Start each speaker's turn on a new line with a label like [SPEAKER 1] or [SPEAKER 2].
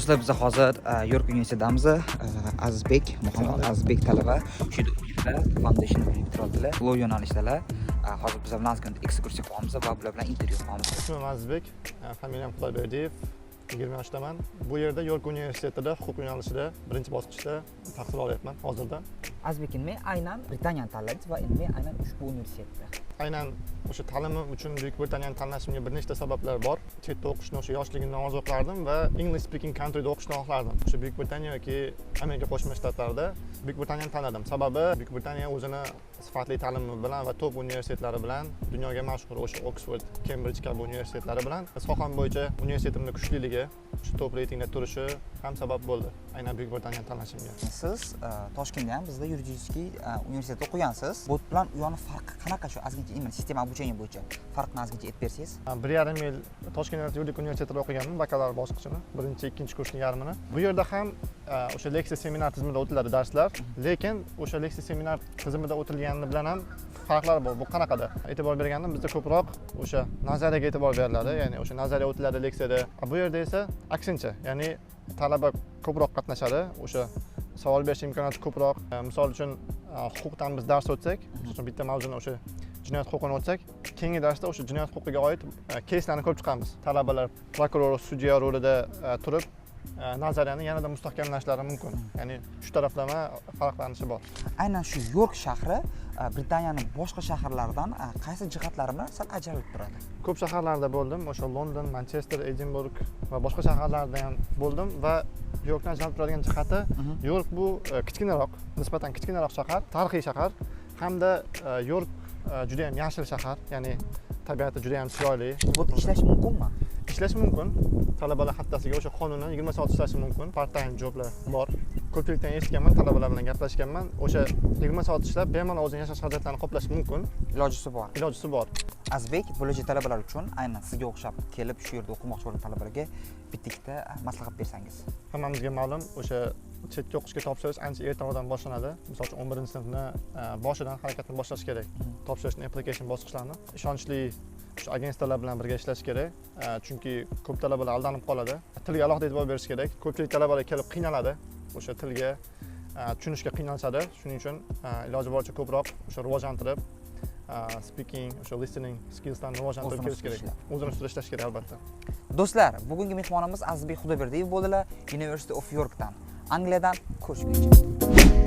[SPEAKER 1] Do'stlar, biz hozir York universitetidamiz. Azizbek, Muhammad Azizbek talaba shu yerda foundation bitira oldilar. Law yo'nalishdalar. Hozir biz bilan ozgina ekskursiya qilamiz va ular bilan intervyu qilamiz.
[SPEAKER 2] Ismim Azizbek, familiyam Xudoyberdiyev. 20 yoshdaman. Bu yerda York universitetida huquq yo'nalishida birinchi bosqichda tahsil olyapman hozirda.
[SPEAKER 1] Azizbek men aynan Britaniyani tanladingiz va endi men aynan ushbu universitetda.
[SPEAKER 2] Aynan o'sha ta'limim uchun Buyuk Britaniyani tanlashimga bir nechta sabablar bor. Chetda o'qishni o'sha yoshligimdan orzu qilardim va English speaking countryda o'qishni xohlardim. O'sha Buyuk Britaniya yoki Amerika Qo'shma Shtatlarida Buyuk Britaniyani tanladim. Sababi Buyuk Britaniya o'zini sifatli ta'limi bilan va top universitetlari bilan dunyoga mashhur o'sha Oxford, Cambridge kabi universitetlari bilan soham bo'yicha universitetimning kuchliligi, o'sha top reytingda turishi ham sabab bo'ldi. Aynan Buyuk Britaniyani tanlashimga.
[SPEAKER 1] Siz Toshkentda ham bizda yuridik universitetda o'qigansiz. Bu bilan u yoqning farqi qanaqa shu ozgincha imon sistema обучения bo'yicha farqni ozgincha aytib bersangiz?
[SPEAKER 2] 1,5 yil Toshkent yuridik universitetida o'qiganman, bakalavr bosqichini, birinchi, ikkinchi kursning yarmini. Bu yerda ham o'sha leksiya seminar tizimida o'tiladi darslar, lekin o'sha leksiya seminar tizimida o'tilgani bilan ham farqlar bor. Bu qanaqada? E'tibor bergandim, bizda ko'proq o'sha nazariyaga e'tibor beriladi, ya'ni o'sha nazariya o'tiladi leksiyada. Bu yerda esa aksincha, ya'ni talaba ko'proq qatnashadi, o'sha savol berish imkoniyati ko'proq. Misol uchun huquqdan biz dars o'tsak, masalan bitta mavzuni o'sha jinoyat huquqini o'tsak, keyingi darsda o'sha jinoyat huquqiga oid keyslarni ko'rib chiqamiz. Talabalar prokuror, sudya rolida turib nazariyani yanada mustahkamlashlari mumkin. Ya'ni shu taraflama farqlanishi bor.
[SPEAKER 1] Aynan shu York shahri Britaniyaning boshqa shaharlaridan qaysi jihatlari bilan sal ajralib turadi?
[SPEAKER 2] Ko'p shaharlarda bo'ldim, o'sha London, Manchester, Edinburg va boshqa shaharlarda ham bo'ldim va Yorkdan ajralib turadigan jihati, York bu kichkinaroq, nisbatan kichkinaroq shahar, tarixiy shahar hamda York juda ham yashil shahar, ya'ni tabiati juda ham chiroyli.
[SPEAKER 1] Bu ishlash mumkinmi?
[SPEAKER 2] Ishlash mumkin. Talabalar haftasiga o'sha qonuniy 20 soat ishlashi mumkin. Part-time joblar bor. Ko'pchilikdan eshitganman, talabalar bilan gaplashganman. O'sha 20 soat ishlab, bemalol o'zining yashash xarajatlarini qoplash mumkin.
[SPEAKER 1] Ilojisi bor.
[SPEAKER 2] Ilojisi bor.
[SPEAKER 1] Azizbek, bo'lajak talabalar uchun, aynan sizga o'xshab kelib shu yerda o'qimoqchi bo'lgan talabalarga bitta maslahat bersangiz.
[SPEAKER 2] Hammamizga ma'lum, o'sha chetga o'qishga topshirish ancha ertaroqdan boshlanadi. Misol uchun 11-sinfni boshidan harakatni boshlash kerak. Topshirishni application bosqichlarini ishonchli shu agentliklar bilan birga ishlash kerak. Chunki ko'p talabalar aldanib qoladi. Tilga alohida e'tibor berish kerak. Ko'pchilik talabalar kelib qiynaladi. O'sha tilga tushunishga qiynalishadi. Shuning uchun iloji boricha ko'proq o'sha rivojlantirib, speaking, o'sha listening skillslarni rivojlantirib kelish kerak. O'zini ustida ishlash kerak albatta.
[SPEAKER 1] Do'stlar, bugungi mehmonimiz Azizbek Xudoyberdiyev bo'ldilar, University of Yorkdan, Angliyadan ko'chib kelgan.